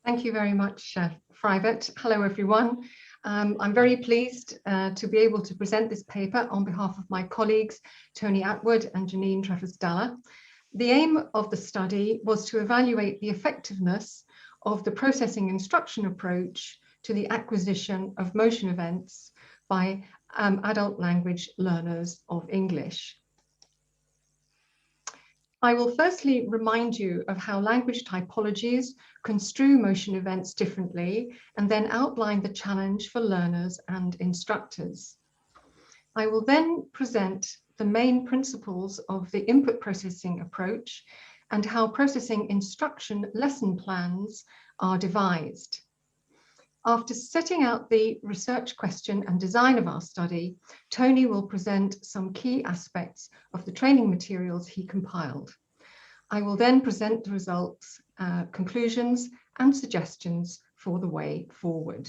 Thank you very much, Frivert. Hello, everyone. I'm very pleased to be able to present this paper on behalf of my colleagues, Tony Attwood and Jeanine Treffers Daller. The aim of the study was to evaluate the effectiveness of the processing instruction approach to the acquisition of motion events by adult language learners of English. I will firstly remind you of how language typologies construe motion events differently, and then outline the challenge for learners and instructors. I will then present the main principles of the input processing approach and how processing instruction lesson plans are devised. After setting out the research question and design of our study, Tony will present some key aspects of the training materials he compiled. I will then present the results, conclusions, and suggestions for the way forward.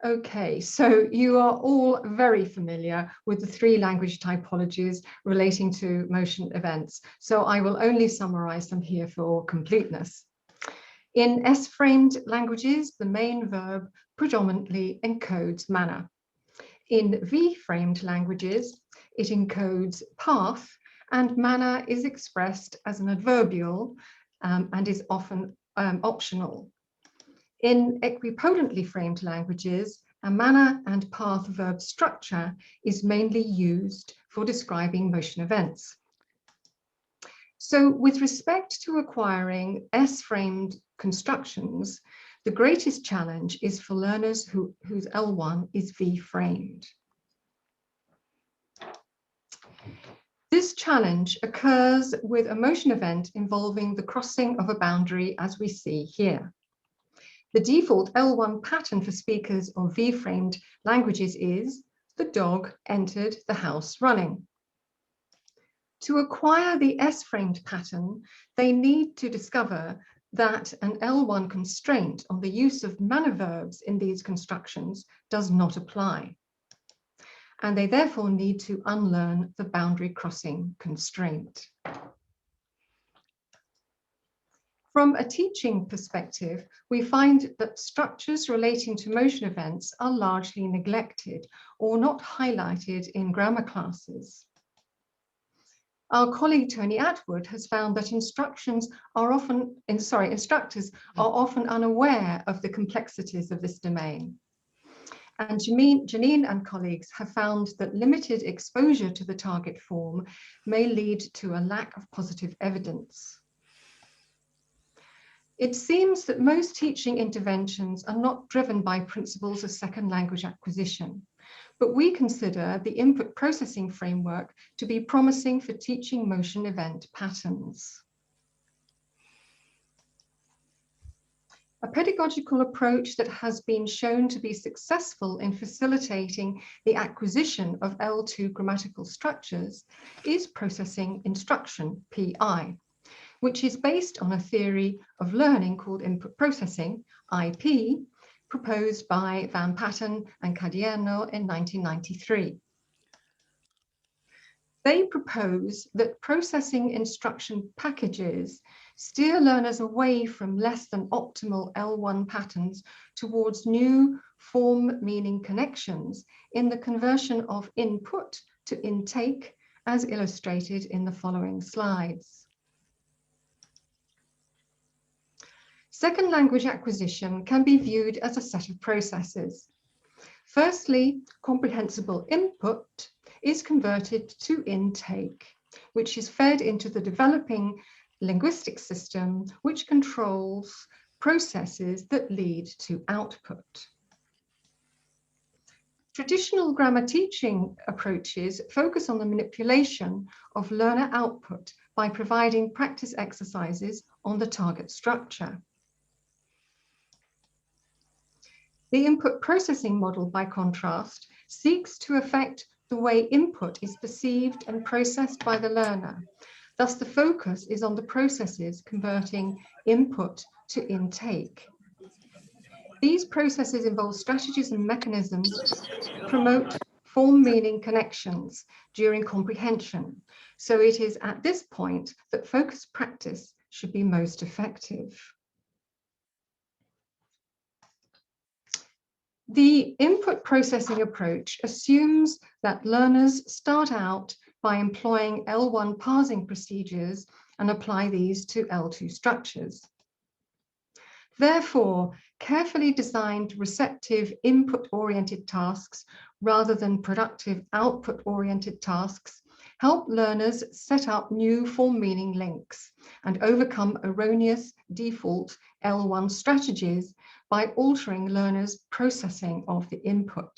Okay, so you are all very familiar with the three language typologies relating to motion events, so I will only summarize them here for completeness. In S-framed languages, the main verb predominantly encodes manner. In V-framed languages, it encodes path, and manner is expressed as an adverbial and is often optional. In equipotently framed languages, a manner and path verb structure is mainly used for describing motion events. So with respect to acquiring S-framed constructions, the greatest challenge is for learners whose L1 is V-framed. This challenge occurs with a motion event involving the crossing of a boundary, as we see here. The default L1 pattern for speakers of V-framed languages is the dog entered the house running. To acquire the S-framed pattern, they need to discover that an L1 constraint on the use of manner verbs in these constructions does not apply. And they therefore need to unlearn the boundary crossing constraint. From a teaching perspective, we find that structures relating to motion events are largely neglected or not highlighted in grammar classes. Our colleague Tony Attwood has found that instructors are often unaware of the complexities of this domain. And Jeanine and colleagues have found that limited exposure to the target form may lead to a lack of positive evidence. It seems that most teaching interventions are not driven by principles of second language acquisition, but we consider the input processing framework to be promising for teaching motion event patterns. A pedagogical approach that has been shown to be successful in facilitating the acquisition of L2 grammatical structures is processing instruction, PI, which is based on a theory of learning called input processing, IP, proposed by Patten and Cadierno in 1993. They propose that processing instruction packages steer learners away from less than optimal L1 patterns towards new form-meaning connections in the conversion of input to intake, as illustrated in the following slides. Second language acquisition can be viewed as a set of processes. Firstly, comprehensible input is converted to intake, which is fed into the developing linguistic system, which controls processes that lead to output. Traditional grammar teaching approaches focus on the manipulation of learner output by providing practice exercises on the target structure. The input processing model, by contrast, seeks to affect the way input is perceived and processed by the learner. Thus, the focus is on the processes converting input to intake. These processes involve strategies and mechanisms to promote form-meaning connections during comprehension, So it is at this point that focused practice should be most effective. The input processing approach assumes that learners start out by employing L1 parsing procedures and apply these to L2 structures. Therefore, carefully designed receptive input-oriented tasks rather than productive output-oriented tasks help learners set up new form-meaning links and overcome erroneous default L1 strategies by altering learners' processing of the input.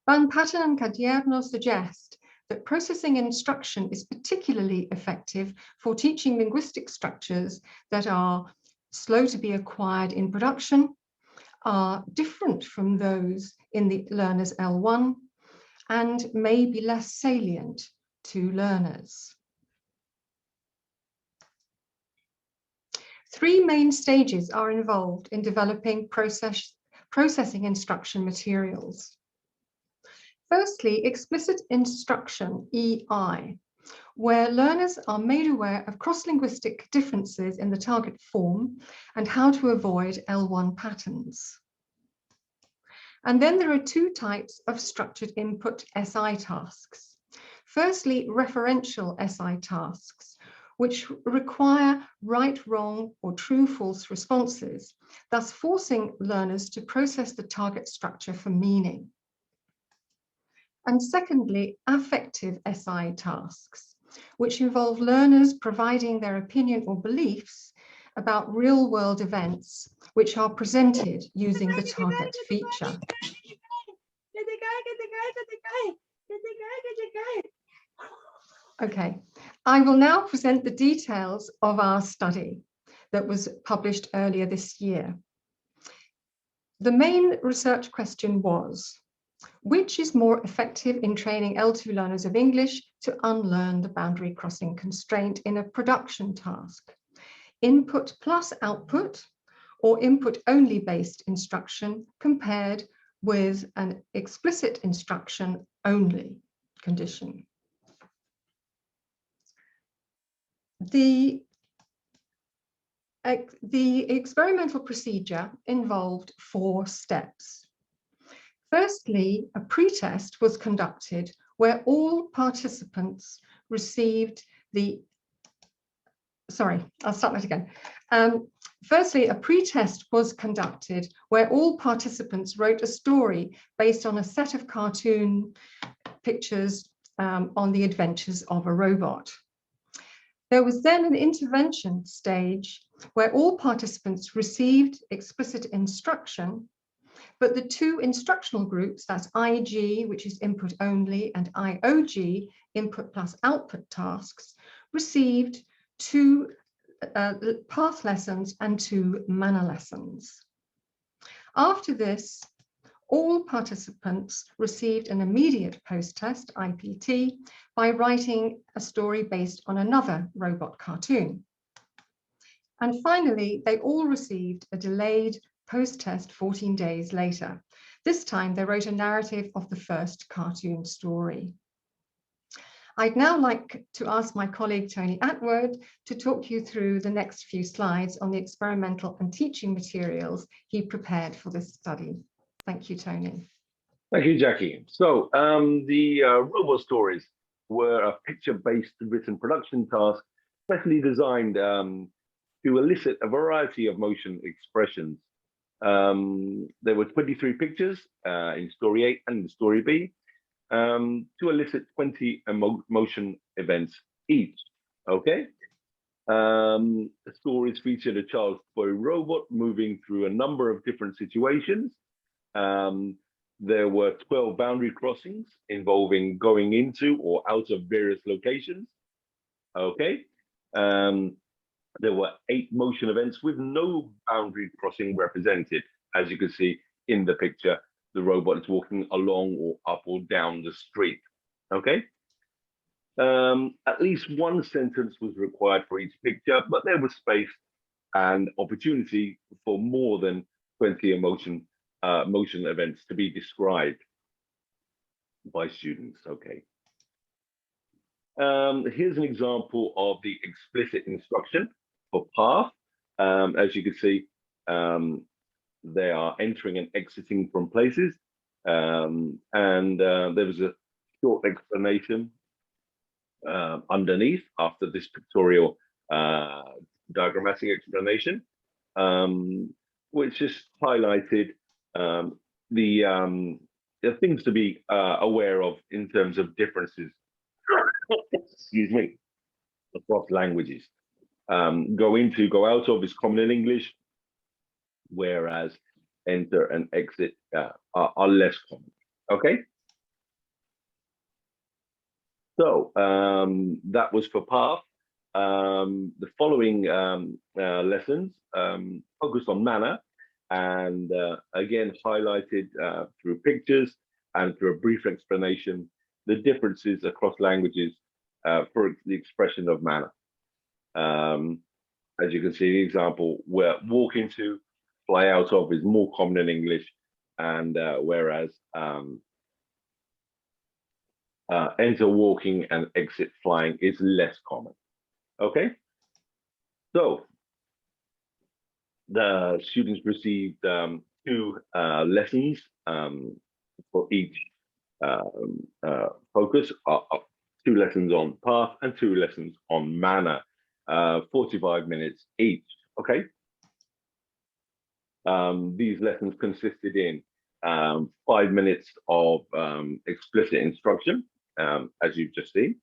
Patten and Cadierno suggest that processing instruction is particularly effective for teaching linguistic structures that are slow to be acquired in production, are different from those in the learner's L1, and may be less salient to learners. Three main stages are involved in developing processing instruction materials. Firstly, explicit instruction, EI, where learners are made aware of cross-linguistic differences in the target form and how to avoid L1 patterns. And then there are two types of structured input SI tasks. Firstly, referential SI tasks, which require right, wrong, or true, false responses, thus forcing learners to process the target structure for meaning. And secondly, affective SI tasks, which involve learners providing their opinion or beliefs about real-world events, which are presented using the target feature. Okay, I will now present the details of our study that was published earlier this year. The main research question was, which is more effective in training L2 learners of English to unlearn the boundary crossing constraint in a production task? Input plus output, or input only based instruction compared with an explicit instruction only condition? The experimental procedure involved 4 steps. Firstly, a pretest was conducted where all participants received the, sorry, I'll start that again. Firstly, a pretest was conducted where all participants wrote a story based on a set of cartoon pictures on the adventures of a robot. There was then an intervention stage where all participants received explicit instruction, but the 2 instructional groups, that's IG, which is input only, and IOG, input plus output tasks, received 2 path lessons and 2 manner lessons. After this, all participants received an immediate post-test, IPT, by writing a story based on another robot cartoon. And finally, they all received a delayed post-test 14 days later. This time, they wrote a narrative of the first cartoon story. I'd now like to ask my colleague, Tony Attwood, to talk you through the next few slides on the experimental and teaching materials he prepared for this study. Thank you, Tony. Thank you, Jackie. So the robot stories were a picture-based written production task, specially designed to elicit a variety of motion expressions. There were 23 pictures in story A and story B to elicit 20 motion events each. Okay. The stories featured a child's toy robot moving through a number of different situations. There were 12 boundary crossings involving going into or out of various locations. Okay. There were 8 motion events with no boundary crossing represented. As you can see in the picture, the robot is walking along or up or down the street. Okay. At least 1 sentence was required for each picture, but there was space and opportunity for more than 20 motion events to be described by students. Okay. Here's an example of the explicit instruction for path. As you can see, they are entering and exiting from places. And there was a short explanation underneath after this pictorial diagrammatic explanation, which just highlighted the things to be aware of in terms of differences, excuse me, across languages. Go into, go out of is common in English, whereas enter and exit are less common. Okay. So that was for path. The following lessons focused on manner, and again highlighted through pictures and through a brief explanation the differences across languages for the expression of manner. As you can see, the example where walk into, fly out of is more common in English, and whereas enter walking and exit flying is less common. Okay, so the students received 2 lessons for each focus, 2 lessons on path and 2 lessons on manner, 45 minutes each. Okay. These lessons consisted in 5 minutes of explicit instruction, as you've just seen.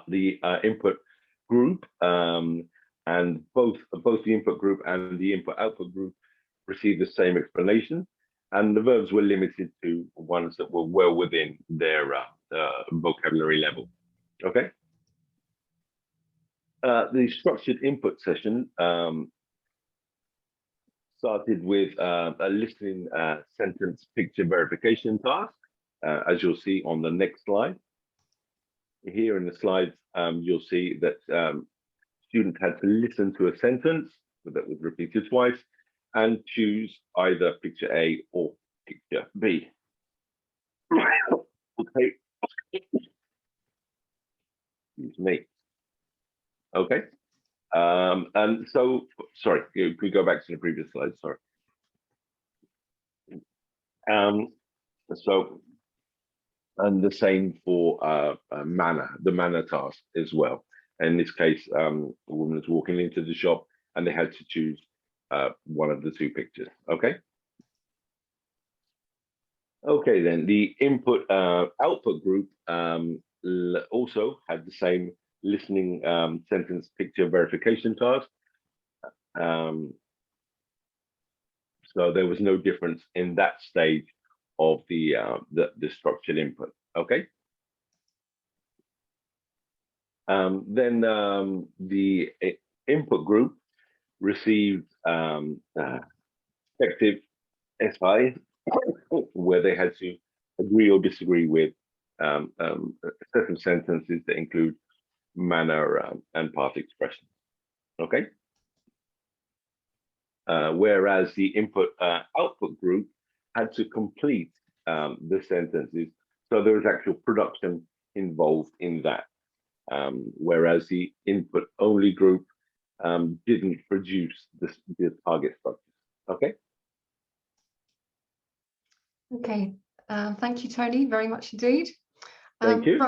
The input group and both the input group and the input-output group received the same explanation, and the verbs were limited to ones that were well within their vocabulary level. Okay. The structured input session started with a listening sentence picture verification task, as you'll see on the next slide. Here in the slides, you'll see that students had to listen to a sentence that was repeated twice and choose either picture A or picture B. Okay. Excuse me. Okay. And so, sorry, could we go back to the previous slide? Sorry. So, and the same for manner, the manner task as well. In this case, a woman was walking into the shop and they had to choose one of the 2 pictures. Okay. Okay, then the input output group also had the same listening sentence picture verification task. So there was no difference in that stage of the structured input. Okay. Then the input group received effective SI, where they had to agree or disagree with certain sentences that include manner and path expressions. Okay. Whereas the input-output group had to complete the sentences, so there was actual production involved in that. Whereas the input-only group didn't produce the target structures. Okay. Okay. Thank you, Tony, very much indeed. Thank you.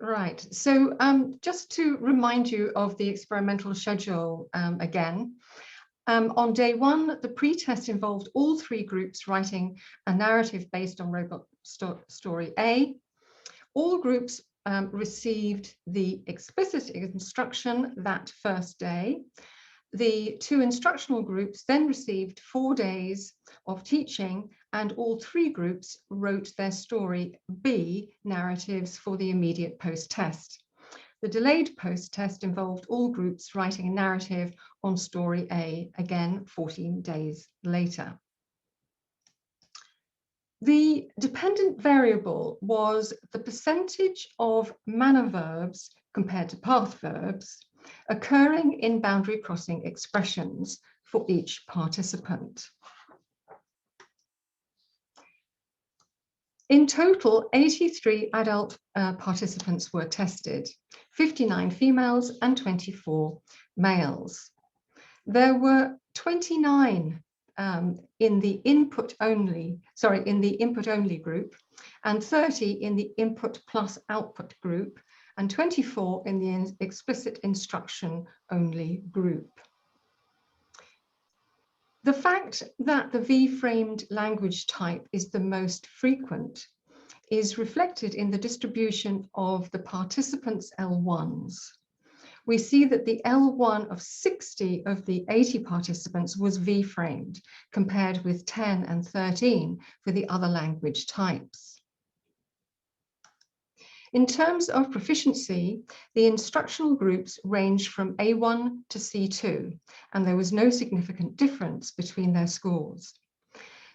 Right. So just to remind you of the experimental schedule again. On day 1, the pre-test involved all 3 groups writing a narrative based on robot story A. All groups received the explicit instruction that first day. The 2 instructional groups then received 4 days of teaching, and all 3 groups wrote their story B narratives for the immediate post-test. The delayed post-test involved all groups writing a narrative on story A, again 14 days later. The dependent variable was the percentage of manner verbs compared to path verbs occurring in boundary crossing expressions for each participant. In total, 83 adult participants were tested, 59 females and 24 males. There were 29 in the input only group, and 30 in the input plus output group, and 24 in the explicit instruction only group. The fact that the V-framed language type is the most frequent is reflected in the distribution of the participants' L1s. We see that the L1 of 60 of the 80 participants was V-framed, compared with 10 and 13 for the other language types. In terms of proficiency, the instructional groups range from A1 to C2, and there was no significant difference between their scores.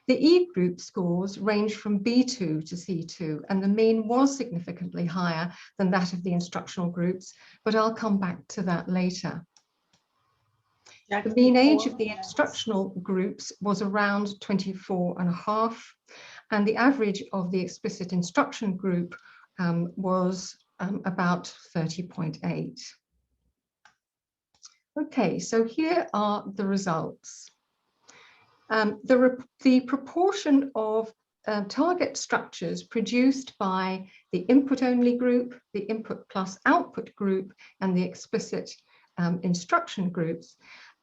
The E group scores range from B2 to C2, and the mean was significantly higher than that of the instructional groups, but I'll come back to that later. The mean age of the instructional groups was around 24.5, and the average of the explicit instruction group was about 30.8. Okay, so here are the results. The proportion of target structures produced by the input-only group, the input plus output group, and the explicit instruction groups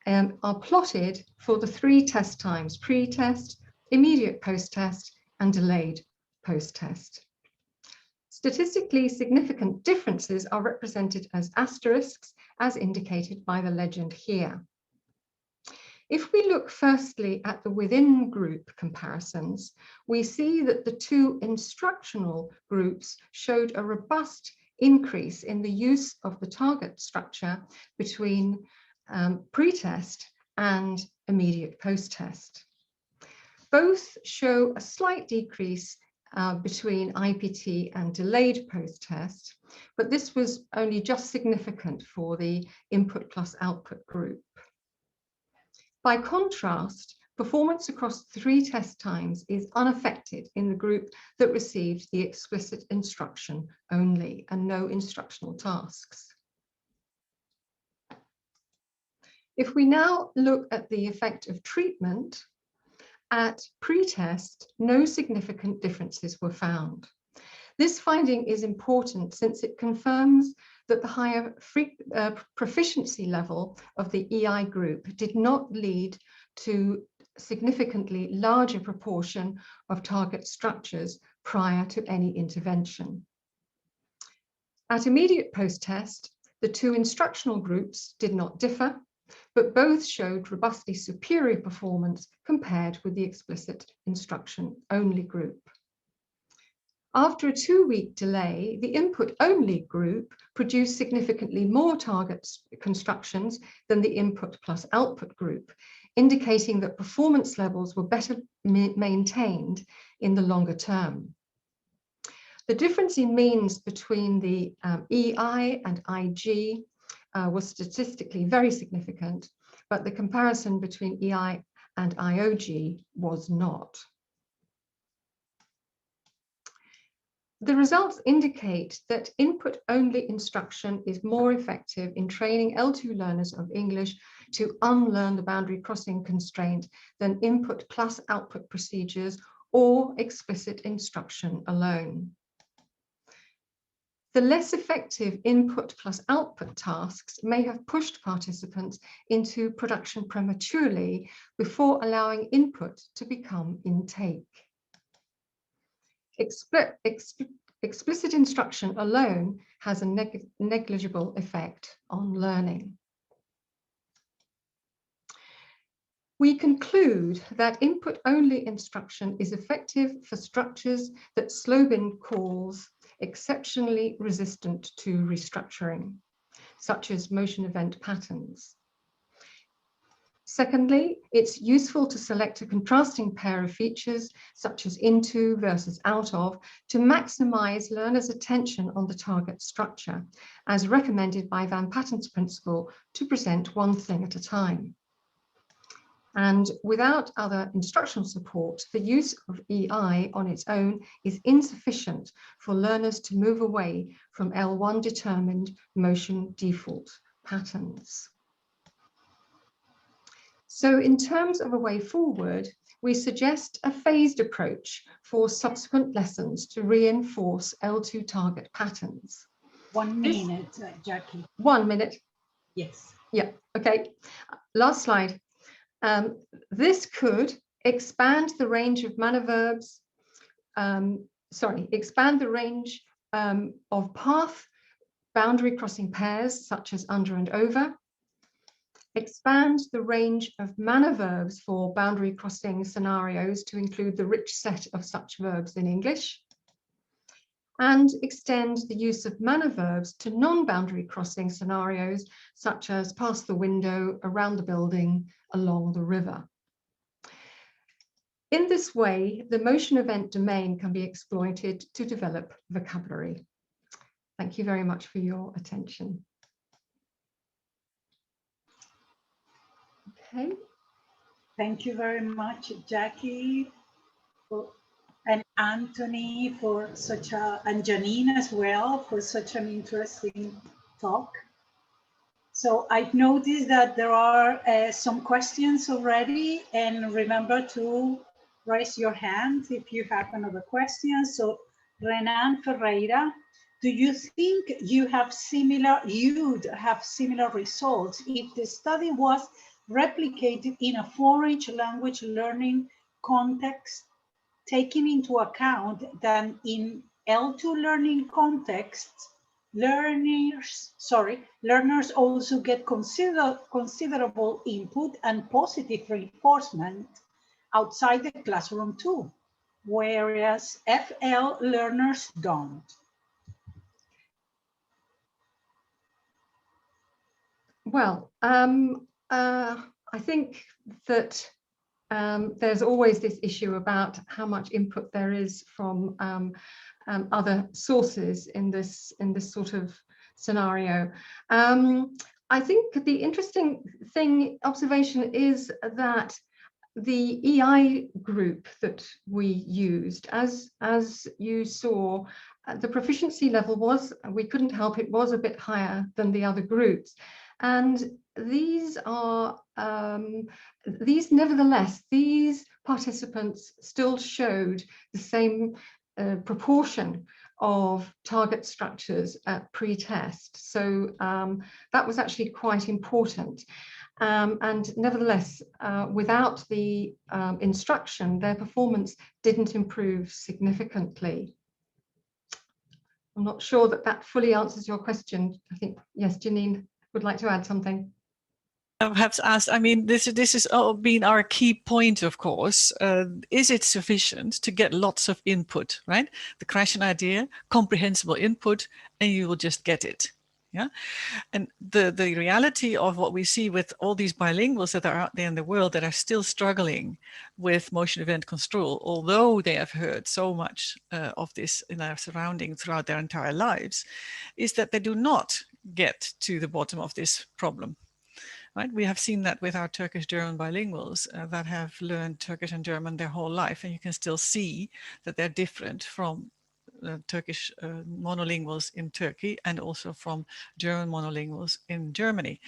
are plotted for the 3 test times: pre-test, immediate post-test, and delayed post-test. Statistically significant differences are represented as asterisks, as indicated by the legend here. If we look firstly at the within group comparisons, we see that the 2 instructional groups showed a robust increase in the use of the target structure between pre-test and immediate post-test. Both show a slight decrease between IPT and delayed post-test, but this was only just significant for the input plus output group. By contrast, performance across 3 test times is unaffected in the group that received the explicit instruction only and no instructional tasks. If we now look at the effect of treatment, at pre-test, no significant differences were found. This finding is important since it confirms that the higher proficiency level of the EI group did not lead to significantly larger proportion of target structures prior to any intervention. At immediate post-test, the 2 instructional groups did not differ, but both showed robustly superior performance compared with the explicit instruction only group. After a 2-week delay, the input-only group produced significantly more target constructions than the input plus output group, indicating that performance levels were better maintained in the longer term. The difference in means between the EI and IG was statistically very significant, but the comparison between EI and IOG was not. The results indicate that input-only instruction is more effective in training L2 learners of English to unlearn the boundary crossing constraint than input plus output procedures or explicit instruction alone. The less effective input plus output tasks may have pushed participants into production prematurely before allowing input to become intake. Explicit instruction alone has a negligible effect on learning. We conclude that input-only instruction is effective for structures that Slobin calls exceptionally resistant to restructuring, such as motion event patterns. Secondly, it's useful to select a contrasting pair of features, such as into versus out of, to maximize learners' attention on the target structure, as recommended by Van Patten's principle to present one thing at a time. And without other instructional support, the use of EI on its own is insufficient for learners to move away from L1 determined motion default patterns. So in terms of a way forward, we suggest a phased approach for subsequent lessons to reinforce L2 target patterns. 1 minute, Jackie. 1 minute. Yes. Yeah, okay. Last slide. This could expand the range of manner verbs, expand the range of path boundary crossing pairs such as under and over, expand the range of manner verbs for boundary crossing scenarios to include the rich set of such verbs in English, and extend the use of manner verbs to non-boundary crossing scenarios such as past the window, around the building, along the river. In this way, the motion event domain can be exploited to develop vocabulary. Thank you very much for your attention. Okay. Thank you very much, Jackie, and Anthony for such a, and Jeanine as well for such an interesting talk. So I've noticed that there are some questions already, and remember to raise your hand if you have another question. So Renan Ferreira, do you think you'd have similar results if the study was replicated in a foreign language learning context, taking into account that in L2 learning contexts, learners also get considerable input and positive reinforcement outside the classroom too, whereas FL learners don't? Well, I think that there's always this issue about how much input there is from other sources in this sort of scenario. I think the interesting observation is that the EI group that we used, as you saw, the proficiency level was, we couldn't help it, was a bit higher than the other groups. And these are, nevertheless, these participants still showed the same proportion of target structures at pre-test. So that was actually quite important. And nevertheless, without the instruction, their performance didn't improve significantly. I'm not sure that that fully answers your question. I think, yes, Jeanine would like to add something. Perhaps ask, I mean, this has been our key point, of course. Is it sufficient to get lots of input, right? The Krashen idea, comprehensible input, and you will just get it. Yeah, and the reality of what we see with all these bilinguals that are out there in the world that are still struggling with Motion Event Construal, although they have heard so much of this in their surroundings throughout their entire lives, is that they do not get to the bottom of this problem. Right? We have seen that with our Turkish-German bilinguals that have learned Turkish and German their whole life, and you can still see that they're different from Turkish monolinguals in Turkey and also from German monolinguals in Germany.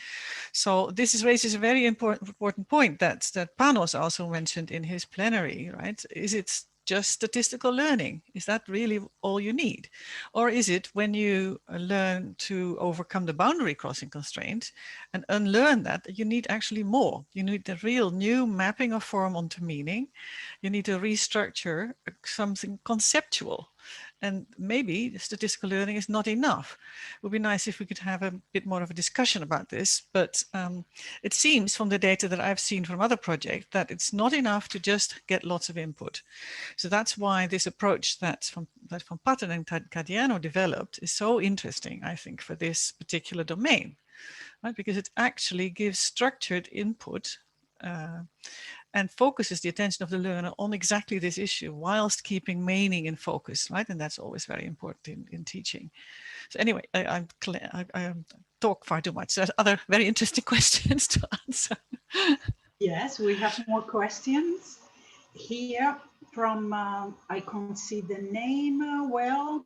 So this raises a very important point that Panos also mentioned in his plenary, right? Is it just statistical learning? Is that really all you need? Or is it when you learn to overcome the boundary crossing constraint and unlearn that, you need actually more? You need the real new mapping of form onto meaning. You need to restructure something conceptual. And maybe statistical learning is not enough. It would be nice if we could have a bit more of a discussion about this, but it seems from the data that I've seen from other projects that it's not enough to just get lots of input. So that's why this approach that from Patten and Cadierno developed is so interesting, I think, for this particular domain, right? Because it actually gives structured input and focuses the attention of the learner on exactly this issue whilst keeping meaning in focus, right? And that's always very important in teaching. So anyway, I talk far too much. There's other very interesting questions to answer. Yes, we have more questions here from, I can't see the name well.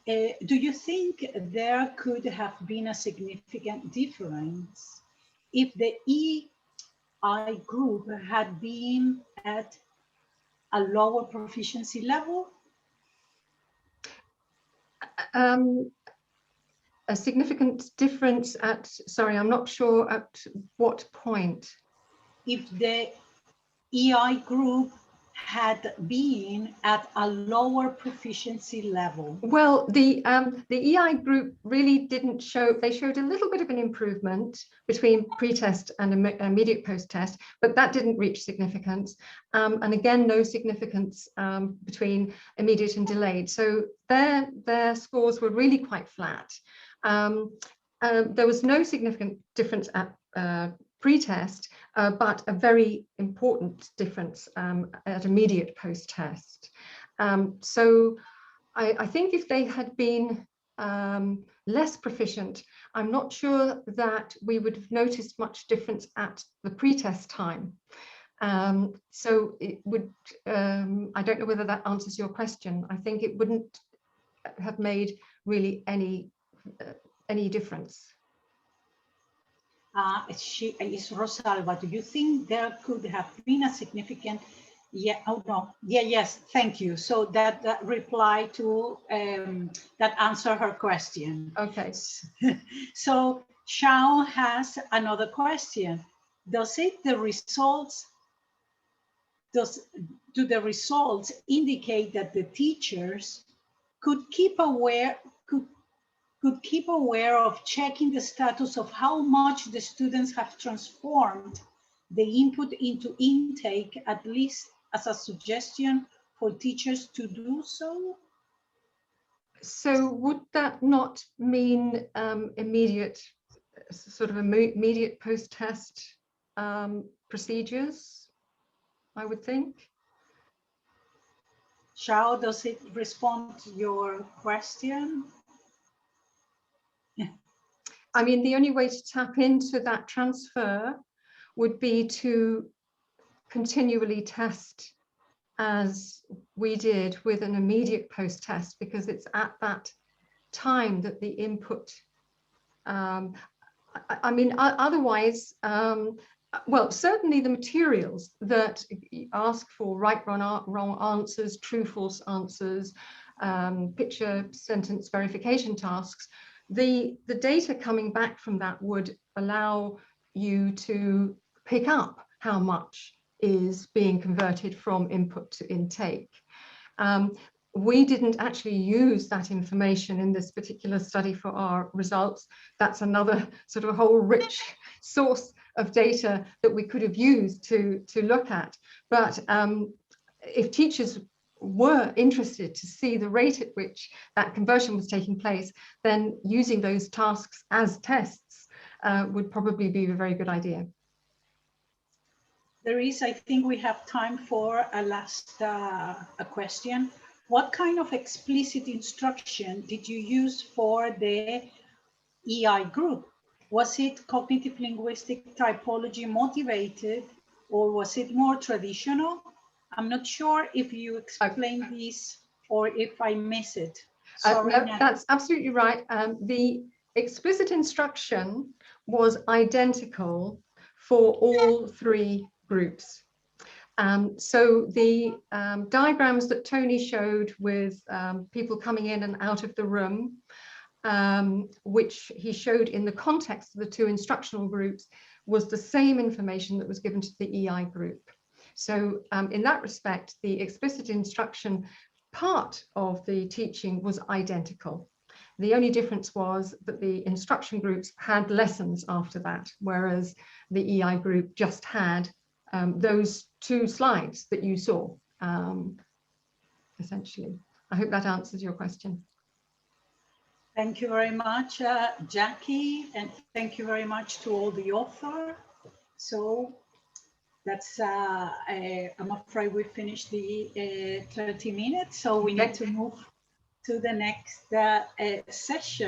Do you think there could have been a significant difference if the EI group had been at a lower proficiency level? A significant difference at, sorry, I'm not sure at what point. If the EI group had been at a lower proficiency level? Well, the EI group really didn't show, they showed a little bit of an improvement between pre-test and immediate post-test, but that didn't reach significance. And again, no significance between immediate and delayed. So their scores were really quite flat. There was no significant difference at pre-test, but a very important difference at immediate post-test. So I think if they had been less proficient, I'm not sure that we would have noticed much difference at the pre-test time. So it would, I don't know whether that answers your question. I think it wouldn't have made really any difference. Is Rosalba, do you think there could have been a significant, yeah, oh no, yeah, yes, thank you. So that reply to, that answer her question. Okay. So Xiao has another question. Do the results indicate that the teachers could keep aware of checking the status of how much the students have transformed the input into intake, at least as a suggestion for teachers to do so? So would that not mean immediate post-test procedures, I would think? Xiao, does it respond to your question? I mean, the only way to tap into that transfer would be to continually test as we did with an immediate post-test, because it's at that time that the input, I mean, otherwise, well, certainly the materials that ask for right, wrong answers, true, false answers, picture sentence verification tasks, the data coming back from that would allow you to pick up how much is being converted from input to intake. We didn't actually use that information in this particular study for our results. That's another sort of a whole rich source of data that we could have used to look at. But if teachers were interested to see the rate at which that conversion was taking place, then using those tasks as tests would probably be a very good idea. There is, I think we have time for a last a question. What kind of explicit instruction did you use for the EI group? Was it cognitive linguistic typology motivated, or was it more traditional? I'm not sure if you explained this or if I miss it. Sorry, no, that's absolutely right. The explicit instruction was identical for all three groups. So the diagrams that Tony showed with people coming in and out of the room, which he showed in the context of the two instructional groups, was the same information that was given to the EI group. So in that respect, the explicit instruction part of the teaching was identical. The only difference was that the instruction groups had lessons after that, whereas the EI group just had those two slides that you saw, essentially. I hope that answers your question. Thank you very much, Jackie, and thank you very much to all the authors. So that's, I'm afraid we finished the 30 minutes, so we need to move to the next session.